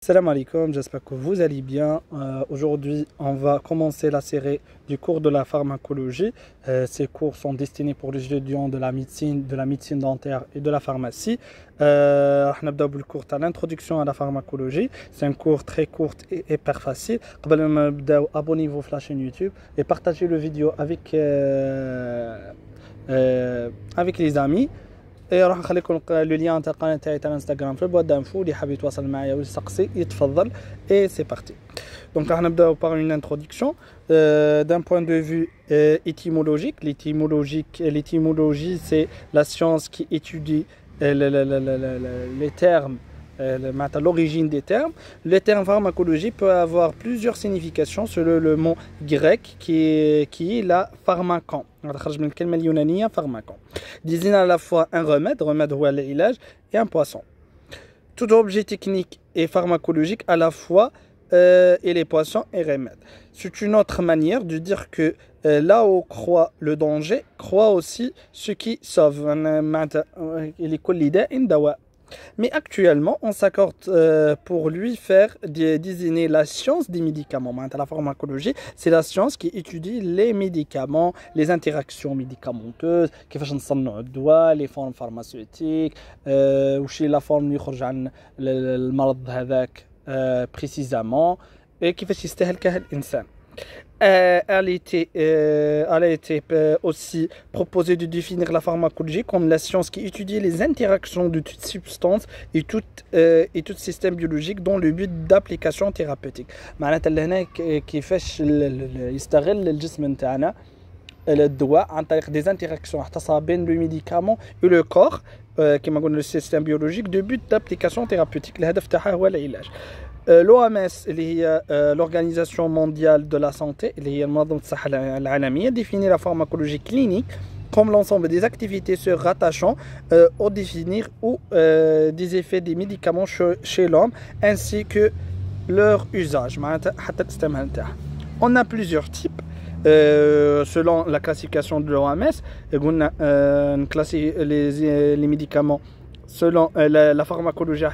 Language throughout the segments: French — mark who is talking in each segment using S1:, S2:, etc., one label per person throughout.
S1: Salam alaikum, j'espère que vous allez bien. Aujourd'hui, on va commencer la série du cours de la pharmacologie. Ces cours sont destinés pour les étudiants de la médecine dentaire et de la pharmacie. On va le cours à l'introduction à la pharmacologie. C'est un cours très court et hyper facile. Abonnez-vous à la chaîne YouTube et partagez le vidéo avec les amis. راح نخليكم لو ليان تاع القناه تاعي تاع الانستغرام في البواد دانفو اللي حاب يتواصل معايا ويسقسي يتفضل et c'est parti. Donc راح نبداو par une introduction d'un point de vue étymologique. L'étymologie c'est la science qui étudie les termes, l'origine des termes. Le terme pharmacologie peut avoir plusieurs significations selon le mot grec qui est la pharmakon. Pharmakon désigne à la fois un remède ou l'ilage, et un poisson. Tout objet technique et pharmacologique à la fois et les poissons et remèdes. C'est une autre manière de dire que là où croit le danger, croit aussi ce qui sauve. Mais actuellement, on s'accorde pour lui faire désigner la science des médicaments. La pharmacologie, c'est la science qui étudie les médicaments, les interactions médicamenteuses, les formes pharmaceutiques, la forme précisément, et qui fait l'insan. Elle a été aussi proposée de définir la pharmacologie comme la science qui étudie les interactions de toutes substances et tout système biologique dans le but d'application thérapeutique. معناتها هنا كيفاش يستغل الجسم نتاعنا الدواء عن طريق des interactions اختصاصها بين le médicament et le corps كما قلنا le système biologique de but d'application thérapeutique. الهدف تاعها هو العلاج. L'OMS, l'Organisation mondiale de la santé, définit la pharmacologie clinique comme l'ensemble des activités se rattachant au définir ou des effets des médicaments chez l'homme ainsi que leur usage. On a plusieurs types. Selon la classification de l'OMS, on classe les médicaments selon la pharmacologie,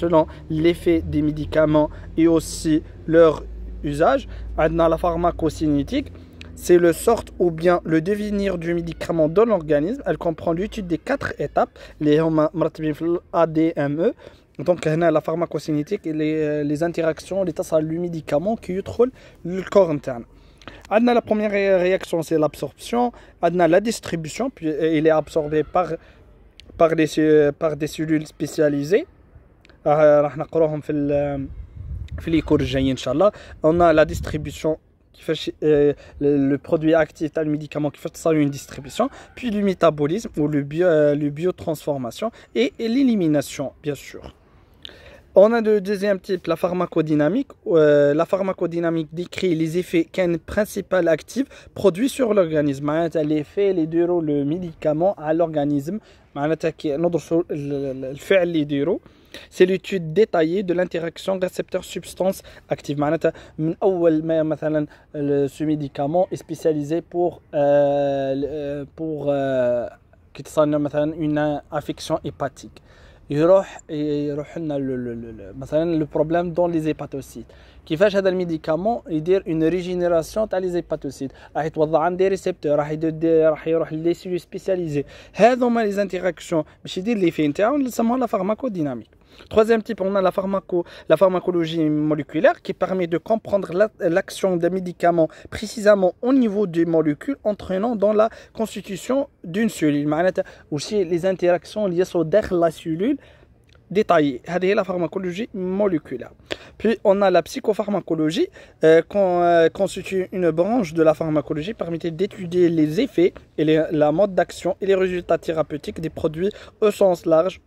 S1: selon l'effet des médicaments et aussi leur usage. Dans la pharmacocinétique, c'est le sort ou bien le devenir du médicament dans l'organisme. Elle comprend l'étude des 4 étapes, les ADME. Donc, la pharmacocinétique et les interactions, le médicament qui trouve le corps interne. La première réaction, c'est l'absorption. La distribution, puis il est absorbé par des cellules spécialisées. راح نقراهم في les cours الجايين إن شاء الله. On a la distribution qui fait le produit actif le médicament qui fait ça une distribution, puis le métabolisme ou le biotransformation et l'élimination bien sûr. On a le deuxième type, la pharmacodynamique. La pharmacodynamique décrit les effets qu'un principal actif produit sur l'organisme. L'effet les déroule le médicament à l'organisme. C'est l'étude détaillée de l'interaction récepteur-substance active. Ce médicament est spécialisé pour une affection hépatique. يروح لنا مثلا le problème dans les hépatocytes. كيفاش هذا الميديكامون يدير une régénération تاع les hépatocytes. راح يتوضع عند ريسبتور راح يروح لي سيلول سبيسياليزي. هذوما les interactions باش يدير لي في نتاعو نسموها la pharmacodynamique. Troisième type, on a la pharmacologie moléculaire qui permet de comprendre l'action d'un médicament précisément au niveau des molécules entraînant dans la constitution d'une cellule. Aussi les interactions liées dans la cellule détaillées. C'est la pharmacologie moléculaire. Puis on a la psychopharmacologie qui constitue une branche de la pharmacologie permettant d'étudier les effets et la mode d'action et les résultats thérapeutiques des produits au sens large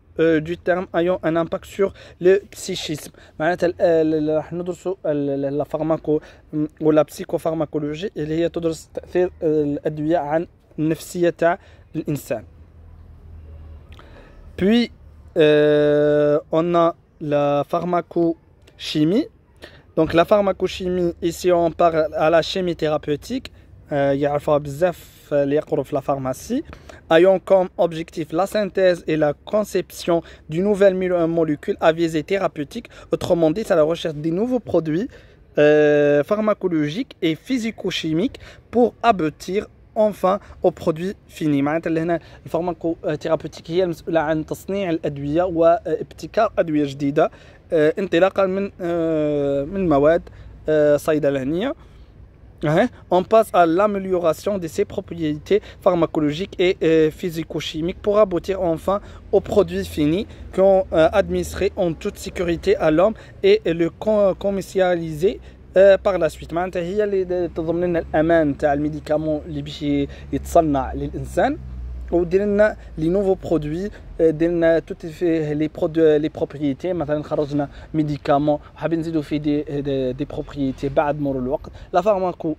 S1: du terme ayant un impact sur le psychisme. راح ندرسوا la pharmaco ou la psychopharmacologie اللي هي تدرس تأثير الأدوية عن النفسية تاع الإنسان. Puis on a la pharmacochimie. Donc la pharmacochimie, ici on parle à la chimie thérapeutique. يعرفوها بزاف la pharmacie, ayant comme objectif la synthèse et la conception d'une nouvelle molécule à visée thérapeutique. Autrement dit, c'est la recherche des nouveaux produits pharmacologiques et physico-chimiques pour aboutir enfin au produit fini. معناتها هنا الفارماكوثيرابوتيك هي المسؤولة عن تصنيع الأدوية وابتكار أدوية جديدة انطلاقا من مواد صيدلانية. On passe à l'amélioration de ses propriétés pharmacologiques et physico-chimiques pour aboutir enfin au produit fini qu'on administré en toute sécurité à l'homme et le commercialiser par la suite. معناتها هي اللي تضمن لنا الأمان تاع الميديكامون اللي باش يتصنع للإنسان ودير لنا لي نوفو برودوي دير لنا توت فيه لي بروبريتي. مثلا خرجنا ميديكامون وحابين نزيدوا فيه دي بروبريتي بعد مرور الوقت. لا فارماكو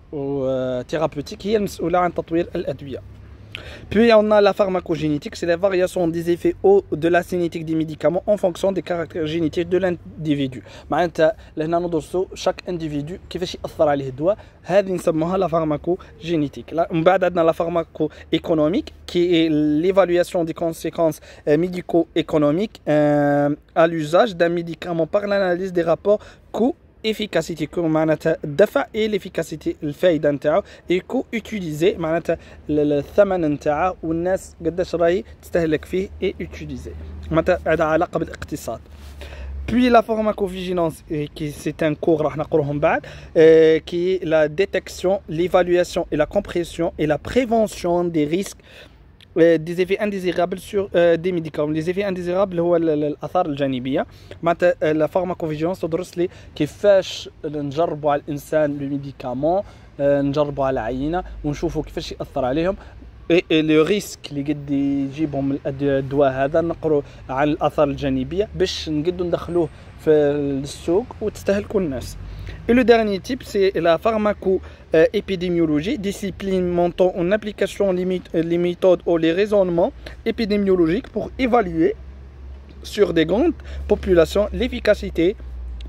S1: ثيرابوتيك هي المسؤولة عن تطوير الأدوية. Puis on a la pharmacogénétique, c'est la variation des effets de la cinétique des médicaments en fonction des caractères génétiques de l'individu. معناتها لهنا ندرسوا chaque individu كيفاش يأثر عليه الدواء، هذه نسموها la pharmacogénétique. من بعد عندنا la pharmacoéconomique qui est l'évaluation des conséquences médico-économiques à l'usage d'un médicament par l'analyse des rapports coûts efficacité كو معناتها الدفع اي l'efficacité الفايده نتاعو يكون يوتيليزي معناتها الثمن نتاعو والناس قداش راهي تستهلك فيه اي يوتيليزي معناتها عندها علاقه بالاقتصاد. Puis la pharmacovigilance, qui c'est un cours راح نقروهم بعد, qui est la détection, l'évaluation et la compréhension et la prévention des risques des effets indésirables sur des médicaments. Les effets indésirables هو الآثار الجانبية. معناتها la pharmacovigilance تدرس لي كيفاش نجربوا على الإنسان لو ميديكامون، نجربوا على عينة ونشوفوا كيفاش يأثر عليهم. لو ريسك اللي قد يجيبهم الدواء هذا نقروا عن الآثار الجانبية باش نقدروا ندخلوه في السوق وتستهلكوا الناس. Et le dernier type, c'est la pharmaco-épidémiologie, discipline montant en application les méthodes ou les raisonnements épidémiologiques pour évaluer sur des grandes populations l'efficacité,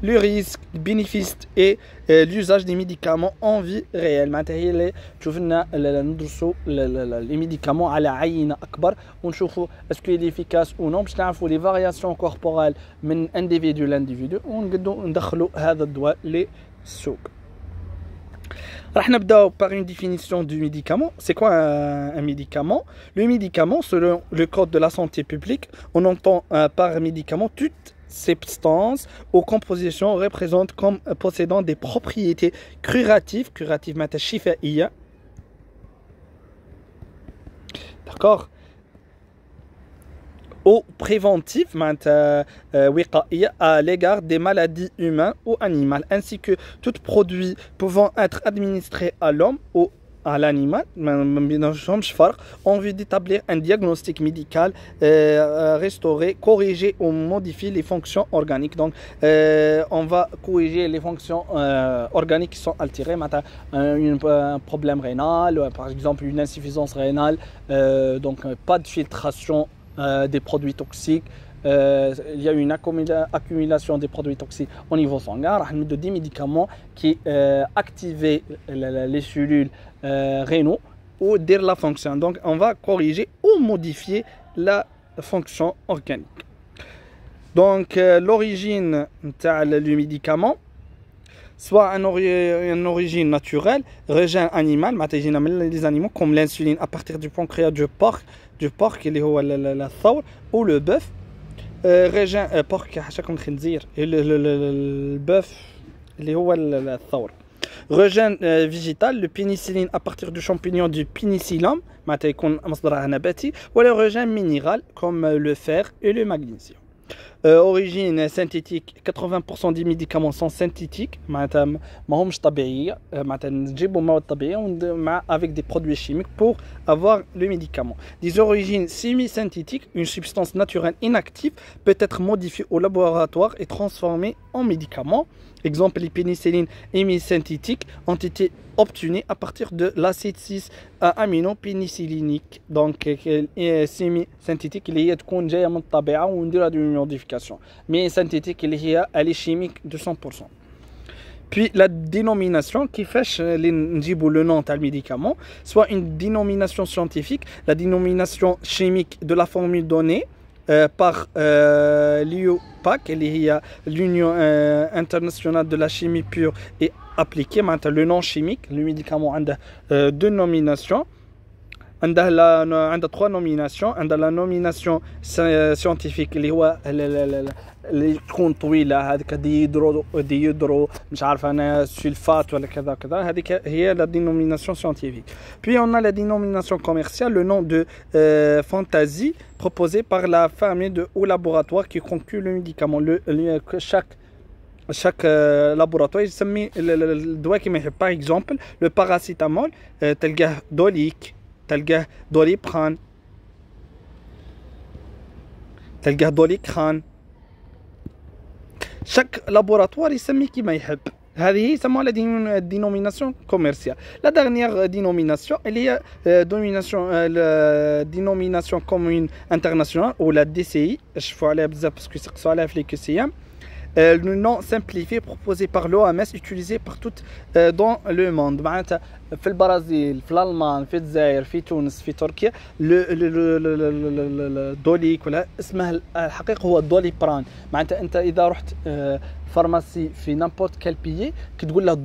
S1: le risque, le bénéfice et l'usage des médicaments en vie réelle. معناتها هي اللي تشوفنا ندرسوا les médicaments على عينة أكبر ونشوفوا اسكو il est efficace ou non باش نعرفوا les variations corporelles من individu l'individu ونقدروا ندخلوا هذا الدواء للسوق. راح نبداو par une définition du médicament. C'est quoi un médicament? Le médicament, selon le code de la santé publique, on entend par médicament toute substance ou composition représente comme possédant des propriétés curatives, معناتها شفائية. D'accord? Ou préventive وقائية à l'égard des maladies humaines ou animales, ainsi que tout produit pouvant être administré à l'homme ou à l'animal, en vue d'établir un diagnostic médical, restaurer, corriger ou modifier les fonctions organiques. Donc, on va corriger les fonctions organiques qui sont altérées, un problème rénal, par exemple une insuffisance rénale, donc pas de filtration des produits toxiques. Il y a une accumulation des produits toxiques au niveau sanguin. On a des médicaments qui activent les cellules rénaux ou dire la fonction. Donc, on va corriger ou modifier la fonction organique. Donc, l'origine du médicament, soit une origine naturelle, régène animal, les animaux comme l'insuline à partir du pancréas du porc, qui est le thawr, ou le bœuf. رجع بورك حاشاكم خنزير البœuf اللي هو الثور. رجان فيجيتال لو بينيسيلين à partir du champignon du pénicillium معناتها يكون مصدرها نباتي، ولا رجان مينيرال comme le fer et le magnésium. Origine synthétique, 80% des médicaments sont synthétiques, معناتها ماهمش طبيعية، معناتها نجيبوا مواد طبيعية avec des produits chimiques pour avoir le médicament. Des origines semi-synthétiques, une substance naturelle inactive peut être modifiée au laboratoire et transformée en médicament. Exemple, les pénicillines hémisynthétiques ont été obtenues à partir de l'acide 6 aminopénicillinique. Donc, semi-synthétique اللي هي تكون جاية من الطبيعة ونديرها دو موديفيكاسيون. Mais synthétique اللي هي elle est chimique de 100%. Puis la dénomination qui fait le nom du médicament, soit une dénomination scientifique, la dénomination chimique de la formule donnée par l'UPAC, l'Union internationale de la chimie pure et appliquée. Maintenant, le nom chimique, le médicament a deux nominations. عندها trois nominations. عندها la nomination scientifique اللي هو اللي تكون طويله هذيك ديودرو مش عارف انا سلفات ولا كذا كذا هذيك هي la dénomination scientifique. Puis on a la dénomination commerciale, le nom de Fantasy proposé par la famille ou laboratoire qui conclut le médicament. Chaque laboratoire يسمي الدواء كما يحب. Par exemple le paracétamol تلقاه دوليك, تلقاه دوليبران, تلقاه دوليكران. chaque laboratoire يسمي كما يحب. هذه يسموها la dénomination commerciale. La dernière dénomination elle est la dénomination commune internationale ou la DCI. شوفوا عليها بزاف باسكو يسقسوا عليها في الكسيام. Le nom simplifié proposé par l'OMS utilisé partout dans le monde. معناتها في البرازيل, في الألمان, في الجزائر, في تونس, في تركيا الدوليك ولا اسمه الحقيقي هو دوليبران. معناتها أنت إذا رحت فارماسي في نامبورت كال بيي كتقول له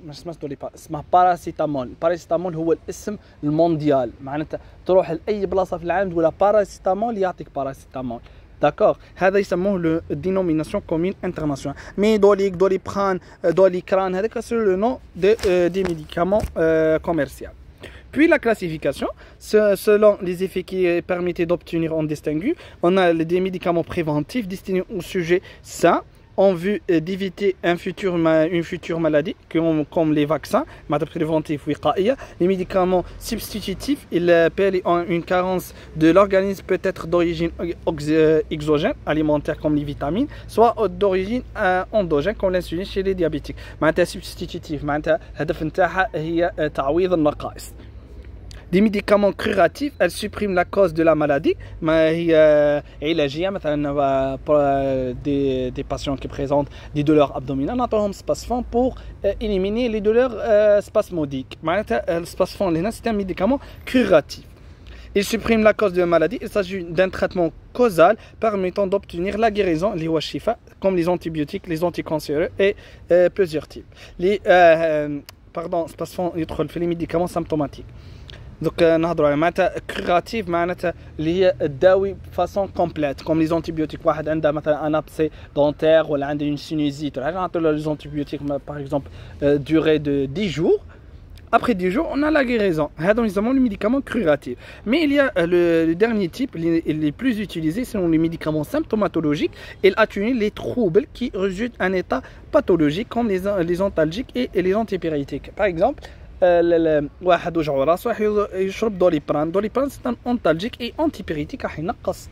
S1: مش اسمه دوليبران, اسمه باراسيتامول. باراسيتامول هو الاسم المونديال. معناتها تروح لأي بلاصة في العالم تقول له باراسيتامول يعطيك باراسيتامول. D'accord. هذا يسموه le dénomination commune internationale. Mais Doliprane, Dolicran, c'est le nom des médicaments commerciaux. Puis la classification, selon les effets qui permettaient d'obtenir en distingué, on a des médicaments préventifs destinés aux sujets sains en vue d'éviter une future maladie, comme les vaccins, les médicaments substitutifs, une carence de l'organisme peut être d'origine exogène, alimentaire comme les vitamines, soit d'origine endogène comme l'insuline chez les diabétiques. Substitutif, الهدف نتاعها هي تعويض النقائص. Des médicaments curatifs, elles suppriment la cause de la maladie. Des patients qui présentent des douleurs abdominales, نعطوهم Spasfon pour éliminer les douleurs spasmodiques. Spasfon, c'est un médicament curatif. Il supprime la cause de la maladie. Il s'agit d'un traitement causal permettant d'obtenir la guérison, les washifa, comme les antibiotiques, les anticancéreux et plusieurs types. Spasfon, les médicaments symptomatiques. Donc نهضروا على معناتها كراتيف معناتها اللي هي الداوي فاصون كومبليت كوم لي زونتيبيوتيك. واحد عنده مثلا ان ابسي دونتير ولا عنده اون سينوزيت ولا حاجه نعطيو له لي زونتيبيوتيك باغ اكزومبل durée de 10 jours. Après 10 jours, on a la guérison. هذا يسموه les médicaments curatifs. Mais il y a le dernier type, les plus utilisés, sont les médicaments symptomatologiques. Ils atténuent les troubles qui résultent d'un état pathologique comme les antalgiques et les antipyrétiques. Par exemple, واحد وجعه راسه راح يشرب دوليبران. دوليبران سي انتالجيك اي انتيبيريتيك راح ينقص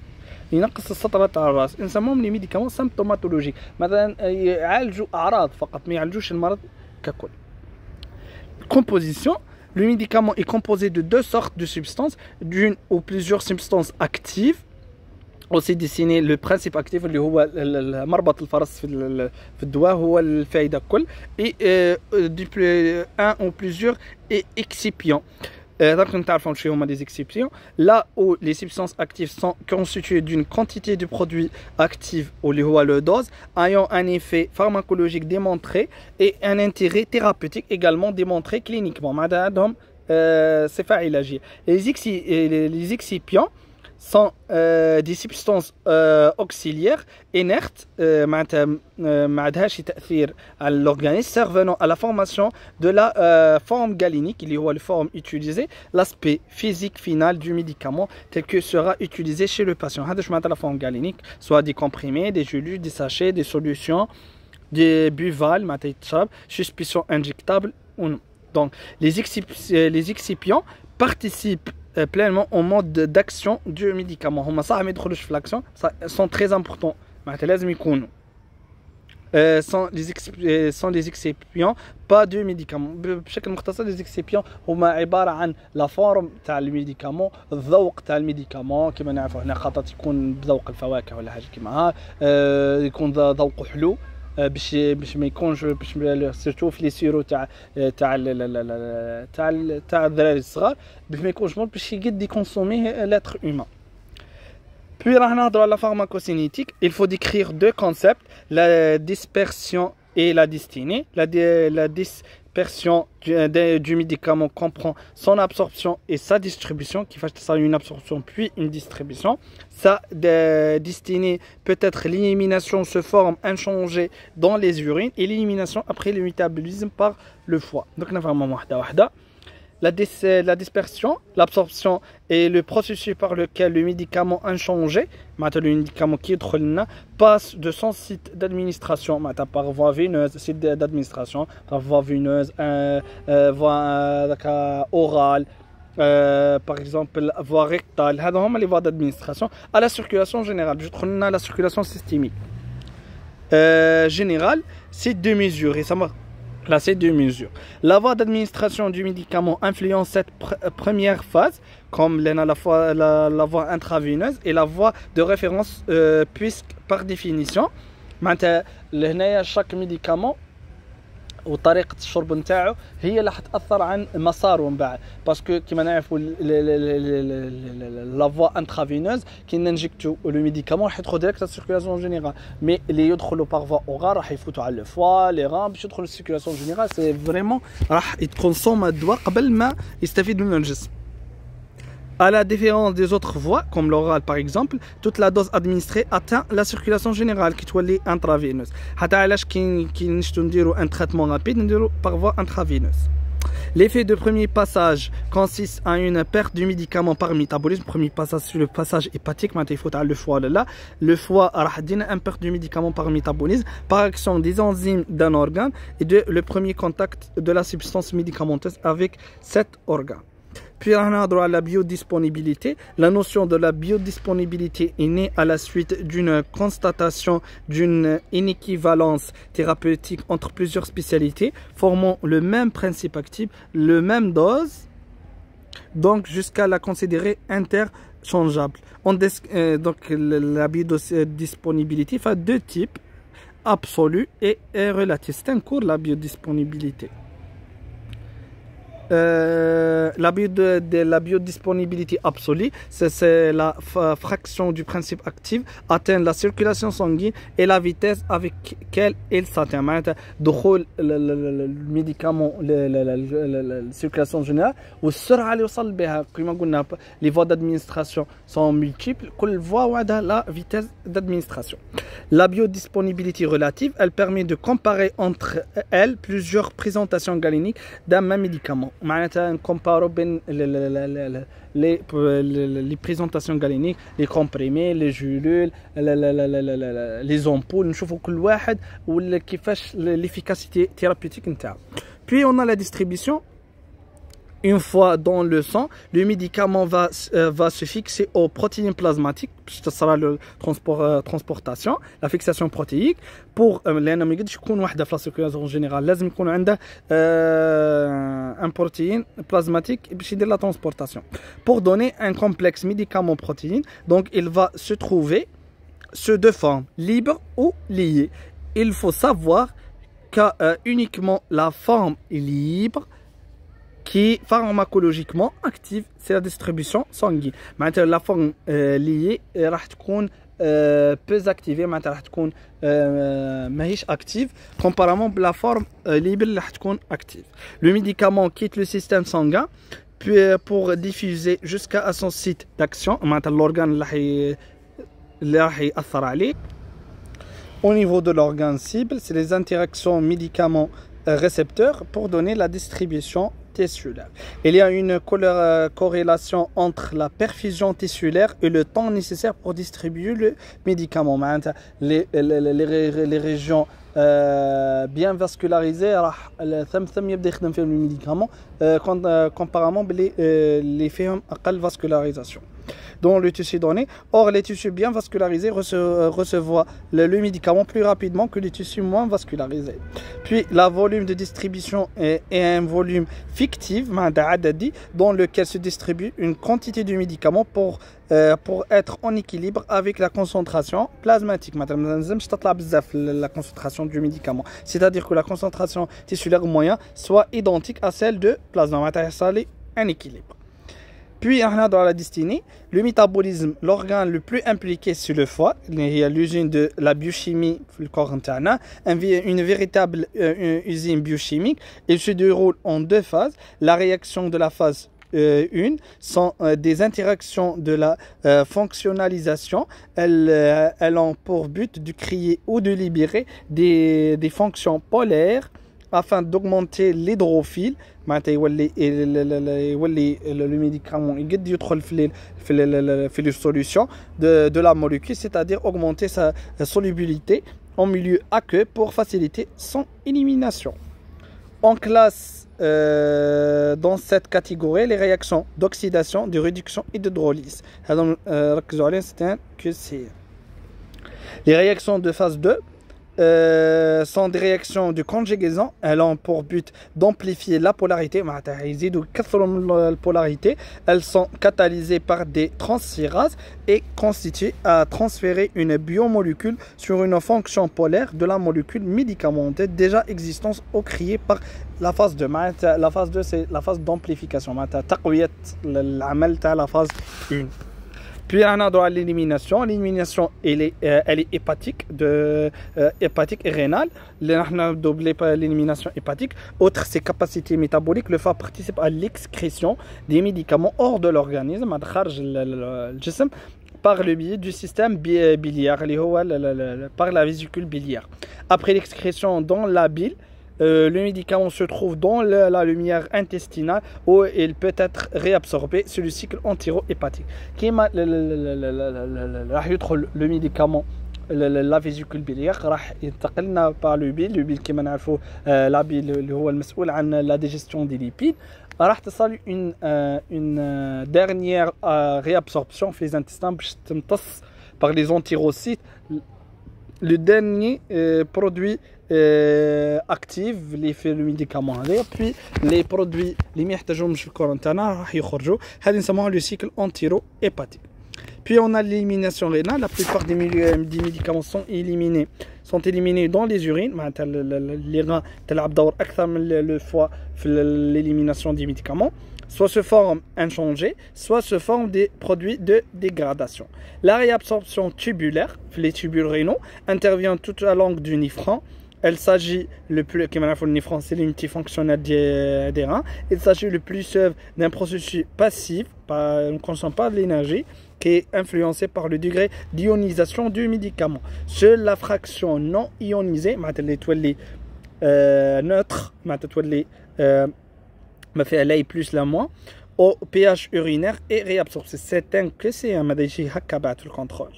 S1: السطرة تاع الراس. نسموهم لي ميديكامون سيمبتوماتولوجيك, مثلا يعالجوا اعراض فقط ما يعالجوش المرض ككل. Composition, le médicament est composé de deux sortes de substances, d'une ou plusieurs substances actives. aussi dessiné le principe actif اللي هو مربط الفرس في الدواء هو الفائدة كل et un ou plusieurs excipients. Donc nous avons chez des excipients là où les substances actives sont constituées d'une quantité de produits actifs ou le dose ayant un effet pharmacologique démontré et un intérêt thérapeutique également démontré cliniquement. C'est facile à agir. Les excipients sont des substances auxiliaires inertes ما عندهاش تأثير على l'organisme servant à la formation de la forme galénique اللي هو la forme utilisée, l'aspect physique final du médicament tel que sera utilisé chez le patient. هذا شو معناتها la forme galénique, soit des comprimés, des gélules, des sachets, des solutions, des buvales معناتها يتشرب, suspension injectable ou non. Donc les excipients participent pleinement au mode d'action du médicament. هما صح ما يدخلوش في l'action, sont très importants. معناتها لازم يكونوا sans les excipients pas de médicaments. بشكل مختصر les excipients هما عبارة عن لا فورم تاع الميديكامون, الذوق تاع الميديكامون كما نعرفوا هنا خاطر يكون بذوق الفواكه ولا حاجة كيما ها, يكون ذوقه حلو باش ما يكونش سيرتو في لي سيرو تاع الدراري الصغار باش ما يكونش مول باش يقد يكونسومي لاتر هيومان. Puis la pharmacocinétique, il faut décrire deux concepts, la dispersion et la destinée. La dispersion du médicament comprend son absorption et sa distribution, qui fait ça une absorption puis une distribution. Sa destinée peut être l'élimination sous forme inchangée dans les urines et l'élimination après le métabolisme par le foie. Donc, on a vraiment la dispersion, l'absorption est le processus par lequel le médicament inchangé, le médicament qui passe de son site d'administration, par voie veineuse, site d'administration, par voie veineuse, voie orale, par exemple voie rectale, les voies d'administration, à la circulation générale. Je trouve la circulation systémique générale, c'est deux mesures. Et ça là, c'est deux mesures. La voie d'administration du médicament influence cette première phase, comme la voie intraveineuse et la voie de référence, puisque par définition, chaque médicament وطريقة الشرب نتاعو هي اللي حتأثر عن مساره من بعد باسكو كيما نعرفوا لا فوا انترافينوز كي ننجكتو لو ميديكامون راح يدخل ديريكت للسيركولاسيون جينيرال مي اللي يدخلوا باغ فوا اوغال راح يفوتوا على لو فوا لي ران باش يدخلوا للسيركولاسيون جينيرال سي فريمون راح يتكونسوم الدواء قبل ما يستفيد منه الجسم. À la différence des autres voies, comme l'oral par exemple, toute la dose administrée atteint la circulation générale qui est intraveineuse. حتى علاش كي نشتو نديرو un traitement rapide نديرو par voie intraveineuse. L'effet de premier passage consiste à une perte du médicament par métabolisme. Premier passage sur le passage hépatique, il faut le foie là. Le foie a une perte du médicament par métabolisme, par action des enzymes d'un organe et de le premier contact de la substance médicamenteuse avec cet organe. Puis on a droit à la biodisponibilité. La notion de la biodisponibilité est née à la suite d'une constatation d'une inéquivalence thérapeutique entre plusieurs spécialités formant le même principe actif, le même dose, donc jusqu'à la considérer interchangeable. Donc la biodisponibilité fait deux types, absolue et relative. C'est un cours la biodisponibilité. La biodisponibilité absolue, c'est la fraction du principe actif atteint la circulation sanguine et la vitesse avec laquelle il s'atteint. دخول الميديكامون للسيركولاسيون جينيرال والسرعه اللي يوصل بها كما قلنا les voies d'administration sont multiples كل voie وعندها la vitesse d'administration. La biodisponibilité relative, elle permet de comparer entre elles plusieurs présentations galéniques d'un même médicament. معناتها نكومبارو بين les présentations galéniques, les comprimés, les gélules, les ampoules, نشوفوا كل واحد ولا كيفاش l'efficacité thérapeutique نتاعو. Puis on a la distribution. Une fois dans le sang, le médicament va se fixer aux protéines plasmatiques, ce sera la transportation, la fixation protéique. Pour لأنه ما يقدرش يكون واحدة في السيركولاسيون جينيرال لازم يكون عنده un protéine plasmatique باش يدير la transportation. Pour donner un complexe médicament protéine, donc il va se trouver sous deux formes, libres ou liées. Il faut savoir que uniquement la forme libre qui est pharmacologiquement active, c'est la distribution sanguine. Maintenant, la forme liée راح تكون peu activée, maintenant راح تكون ماهيش active, comparément à la forme libre اللي راح تكون active. Le médicament quitte le système sanguin pour diffuser jusqu'à son site d'action, maintenant l'organe اللي راح يأثر عليه. Au niveau de l'organe cible, c'est les interactions médicaments-récepteurs pour donner la distribution tissulaire. Il y a une corrélation entre la perfusion tissulaire et le temps nécessaire pour distribuer le médicament. Les régions bien vascularisées, le médicament, comparément les faits à vascularisation. dans le tissu donné. Or, les tissus bien vascularisés recevront le médicament plus rapidement que les tissus moins vascularisés. Puis, le volume de distribution est un volume fictif dans lequel se distribue une quantité de médicaments pour être en équilibre avec la concentration plasmatique. La concentration du médicament. C'est-à-dire que la concentration tissulaire moyenne soit identique à celle de plasma. Un équilibre. Puis, dans la destinée, le métabolisme, l'organe le plus impliqué sur le foie, il y a l'usine de la biochimie, le corps interne, une véritable usine biochimique. Il se déroule en deux phases. La réaction de la phase 1 sont des interactions de la fonctionnalisation. Elles ont pour but de créer ou de libérer des fonctions polaires afin d'augmenter l'hydrophile. Le médicament يدخل في les solutions de la molécule, c'est-à-dire augmenter sa solubilité en milieu aqueux pour faciliter son élimination. On classe dans cette catégorie les réactions d'oxydation, de réduction et d'hydrolyse. Les réactions de phase 2 sont des réactions de conjugaison. Elles ont pour but d'amplifier la polarité. Elles sont catalysées par des transférases et constituent à transférer une biomolécule sur une fonction polaire de la molécule médicamenteuse déjà existante ou créée par la phase 2. La phase 2, c'est la phase d'amplification. La phase 1. Puis on a dans l'élimination. L'élimination, elle est hépatique, hépatique et rénale. L'élimination hépatique. Autre, c'est capacité métabolique. Le foie participe à l'excrétion des médicaments hors de l'organisme, par le biais du système biliaire, par la vésicule biliaire. Après l'excrétion dans la bile, le médicament se trouve dans la lumière intestinale où il peut être réabsorbé sur le cycle entéro-hépatique. Le médicament la vésicule biliaire راح ينتقلنا par le bile كما نعرفوا la bile اللي هو المسؤول عن la digestion des lipides راح تصل une dernière réabsorption في les intestins باش تمتص par les entérocytes le dernier produit actif اللي في الميديكامون هذايا puis les produits اللي ما يحتاجهمش في الكور نتاعنا راح يخرجوا هذه نسموها le cycle entéro-hépatique. Puis on a l'élimination rénale. La plupart des médicaments sont éliminés dans les urines. Les reins تلعب دور أكثر من le foie في l'élimination des médicaments. Soit se forment inchangés, soit se forment des produits de dégradation. La réabsorption tubulaire, les tubules rénaux, intervient tout au long du néphron. Il s'agit le plus, le néphron, c'est l'unité fonctionnelle des reins. Il s'agit le plus d'un processus passif, on ne consomme pas de l'énergie, qui est influencé par le degré d'ionisation du médicament. Seule la fraction non ionisée, les neutre, fait plus la moins, au pH urinaire est réabsorbé. C'est certain que c'est un le contrôle.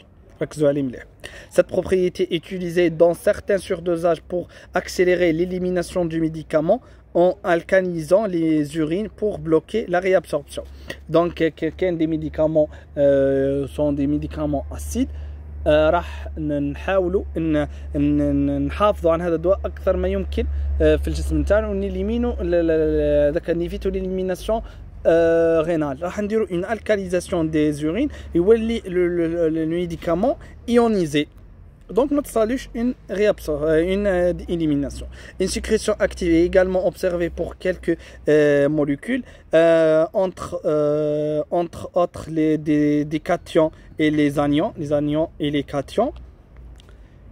S1: Cette propriété est utilisée dans certains surdosages pour accélérer l'élimination du médicament en alcanisant les urines pour bloquer la réabsorption. Donc, quelqu'un des médicaments sont des médicaments acides. راح نحاولوا نحافظوا على هذا الدواء اكثر ما يمكن في الجسم نتاعنا ونيليمينو ذاك نيفيتو ليليميناسيون rénale. راح نديروا une alcalisation des urines يولي le médicament ionisé. Donc, ما تصالوش une élimination. Une sécrétion active est également observée pour quelques molécules, entre autres des cations et les anions et les cations,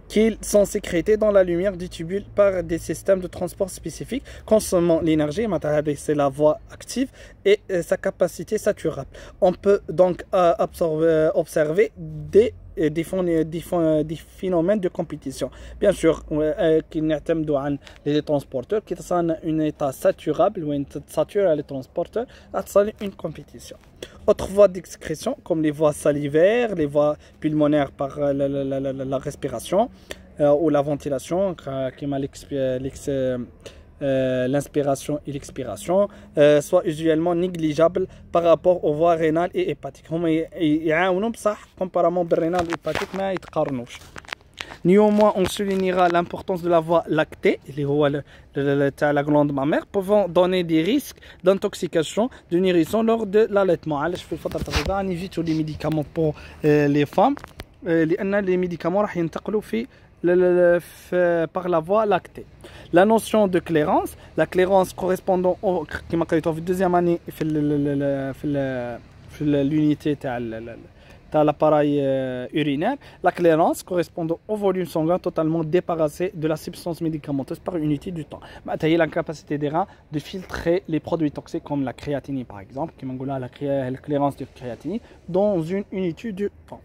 S1: qui sont sécrétés dans la lumière du tubule par des systèmes de transport spécifiques, consommant l'énergie, c'est la voie active, et sa capacité saturable. On peut donc observer des phénomènes de compétition. Bien sûr, qui n'attendent عن les transporteurs, qui sont un état saturable, où ils saturent les transporteurs, c'est une compétition. Autres voies d'excrétion, comme les voies salivaires, les voies pulmonaires par la respiration ou la ventilation, qui m'a l'inspiration et l'expiration, soit usuellement négligeable par rapport aux voies rénales et hépatiques. هما يعاونوا بصح comparément بالrénal et hépatique ما يتقارنوش. Néanmoins, on soulignera l'importance de la voie lactée, la glande mammaire, pouvant donner des risques d'intoxication du nourrisson lors de l'allaitement. On évite les médicaments pour les femmes, les médicaments راح ينتقلوا par la voie lactée. La notion de clairance, la clairance correspondant au qui m'a dit deuxième année l'unité de l'appareil urinaire, la clairance correspondant au volume sanguin totalement débarrassé de la substance médicamenteuse par unité du temps. C'est la capacité des reins de filtrer les produits toxiques comme la créatinine par exemple, qui m'a dit la clairance de créatinine dans une unité du temps.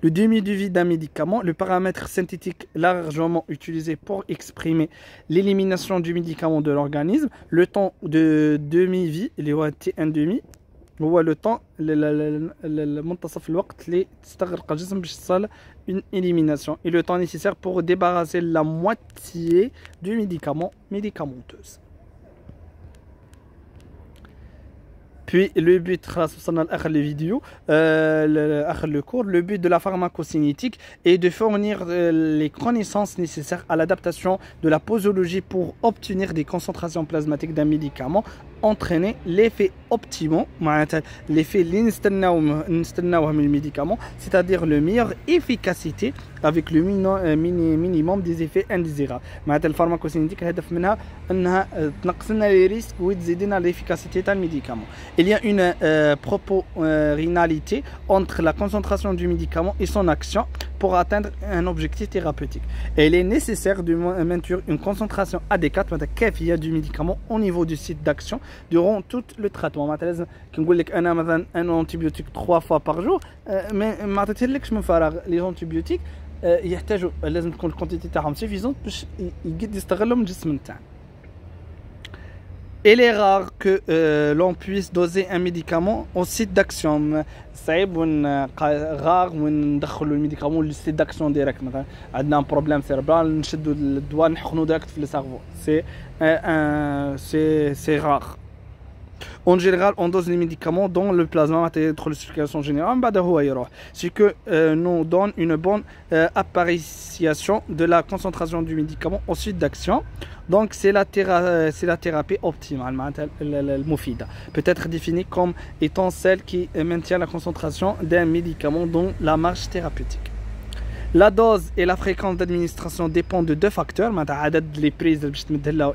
S1: Le demi-de-vie d'un médicament, le paramètre synthétique largement utilisé pour exprimer l'élimination du médicament de l'organisme, le temps de demi-vie, il y a un demi, هو le temps المنتصف الوقت اللي تستغرق الجسم باش تصل une élimination et le temps nécessaire pour débarrasser la moitié du médicament médicamenteuse. Puis le but, le but de la pharmacocinétique est de fournir les connaissances nécessaires à l'adaptation de la posologie pour obtenir des concentrations plasmatiques d'un médicament, entraîner l'effet optimum, l'effet du médicament, c'est-à-dire le meilleure efficacité avec le minimum des effets indésirables. La pharmacocinétique هدف منها انها تنقص لنا les risques وتزيد لنا l'efficacité du médicament. Il y a une proportionnalité entre la concentration du médicament et son action pour atteindre un objectif thérapeutique. Et il est nécessaire de maintenir une concentration adéquate du médicament au niveau du site d'action durant tout le traitement. Un antibiotique 3 fois par jour, mais les antibiotiques يحتاجوا لازم تكون الكونتيتي تاعهم سيفيزونت باش يقد يستغلهم الجسم نتاعنا. Il est rare que l'on puisse doser un médicament au site d'action. صعيب rare وندخلوا الميديكامون للسيت داكسيون ديريكت. مثلا عندنا بروبليم سيربرال نشدوا الدواء نحقنوا دايركت في السيرفو. C'est rare. En général, on dose les médicaments dans le plasma de circulation générale. C'est que nous donne une bonne appréciation de la concentration du médicament au site d'action. Donc, c'est la thérapie optimale, peut être définie comme étant celle qui maintient la concentration d'un médicament dans la marche thérapeutique. La dose et la fréquence d'administration dépendent de deux facteurs, les prises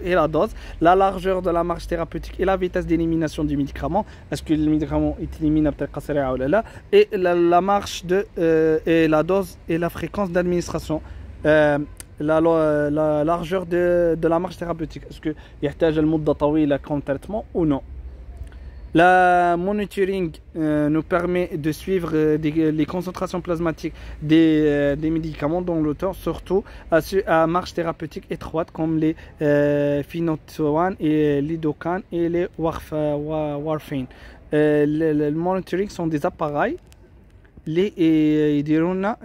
S1: et la dose, la largeur de la marche thérapeutique et la vitesse d'élimination du médicament. Est-ce que le médicament est éliminé et la marche et la dose et la fréquence d'administration. La largeur de la marche thérapeutique. Est-ce qu'il يحتاج المدة طويلة comme traitement ou non? La monitoring nous permet de suivre les concentrations plasmatiques des médicaments dans le temps, surtout à marche thérapeutique étroite comme les phénotoine et lidocaine et les warfarin. Le monitoring sont des appareils اللي يديروا لنا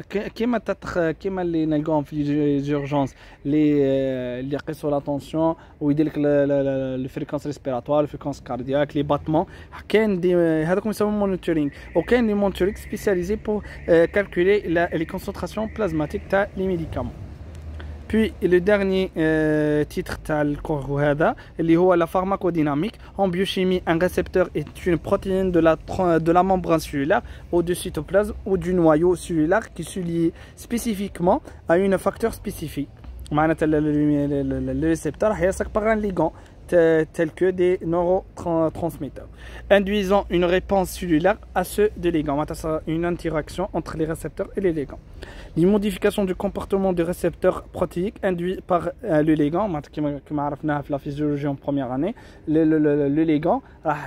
S1: كيما اللي نلقاهم في الجورجونس اللي يقيسوا لا طونسيون ويدير لك الفريكونس ريسبيراتوار الفريكونس كاردياك لي باتمون. كاين هذاكم يسموا مونيتورينغ وكاين لي مونيتورينغ سبيسياليزي بور كالكولي لي كونسونطراسيون بلازماتيك تاع لي ميديكامون. Puis le dernier titre اللي هو la pharmacodynamique. En biochimie, un récepteur est une protéine de la membrane cellulaire ou du cytoplasme ou du noyau cellulaire qui se lie spécifiquement à un facteur spécifique. Le récepteur est par un ligand tels que des neurotransmetteurs, induisant une réponse cellulaire à ceux des ligands. Une interaction entre les récepteurs et les ligands. Les modifications du comportement des récepteurs protéiques induits par le ligand, comme on a vu la physiologie en première année, le ligand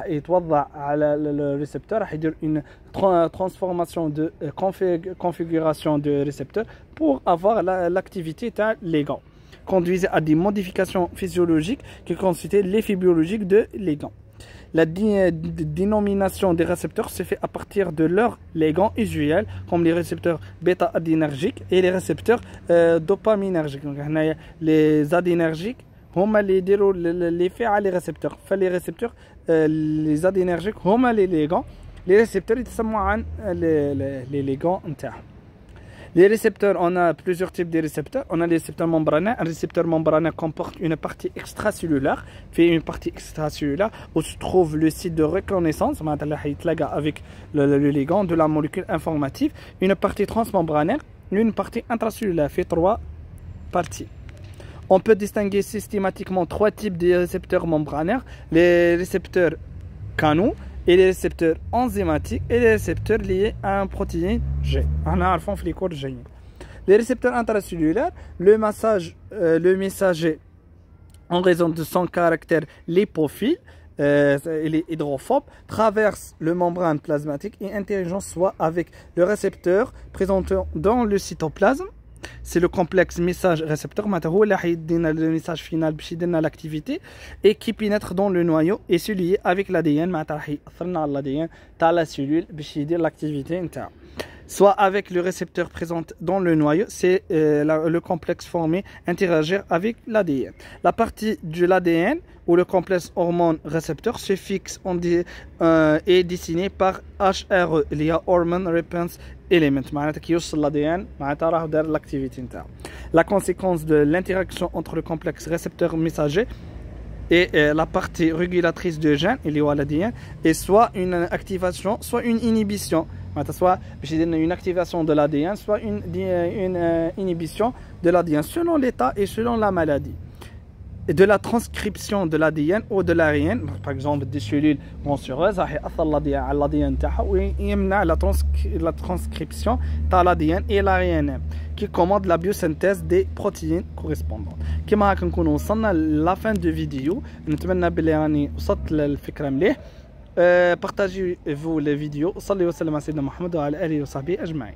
S1: يتوضع على le récepteur, une transformation de configuration de récepteur pour avoir l'activité du ligand, conduisait à des modifications physiologiques qui constituent l'effet biologique de ligand. La dénomination des récepteurs se fait à partir de leurs ligands usuels, comme les récepteurs bêta-adénergiques et les récepteurs dopaminergiques. Les adénergiques هما اللي يديروا l'effet على les récepteurs. فلي récepteurs les adénergiques هما les ligands. Les récepteurs يتسموا عن les ligands نتاعهم. Les récepteurs, on a plusieurs types de récepteurs. On a les récepteurs membranaires. Un récepteur membranaire comporte une partie extracellulaire. Fait une partie extracellulaire où se trouve le site de reconnaissance avec le ligand de la molécule informative. Une partie transmembranaire. Une partie intracellulaire. Fait 3 parties. On peut distinguer systématiquement 3 types de récepteurs membranaires. Les récepteurs canaux, et les récepteurs enzymatiques et les récepteurs liés à un protéine G. Les récepteurs intracellulaires, le messager, en raison de son caractère lipophile, il est hydrophobe, traverse le membrane plasmatique et interagit soit avec le récepteur présenté dans le cytoplasme. C'est le complexe message-récepteur, le message final de l'activité et qui pénètre dans le noyau et se lié avec l'ADN, la cellule, l'activité. Soit avec le récepteur présent dans le noyau, c'est le complexe formé interagir avec l'ADN. La partie de l'ADN ou le complexe hormone-récepteur se fixe et dessiné par HRE, il y a Hormone Response Element, qui يوصل l'ADN, l'activité. La conséquence de l'interaction entre le complexe récepteur messager et la partie régulatrice de gènes, il y a l'ADN, et soit une activation, soit une inhibition. Soit une activation de l'ADN, soit une inhibition de l'ADN, selon l'état et selon la maladie. Et de la transcription de l'ADN ou de l'ARN, par exemple des cellules cancéreuses, l'ADN la transcription de l'ADN et l'ARN qui commande la biosynthèse des protéines correspondantes. كما كنكونوا وصلنا la fin de vidéo. نتمنى بلي راني وصلت للفكرة مليح. Partagez-vous les vidéos. صلوا وسلموا على سيدنا محمد وعلى آله وصحبه أجمعين.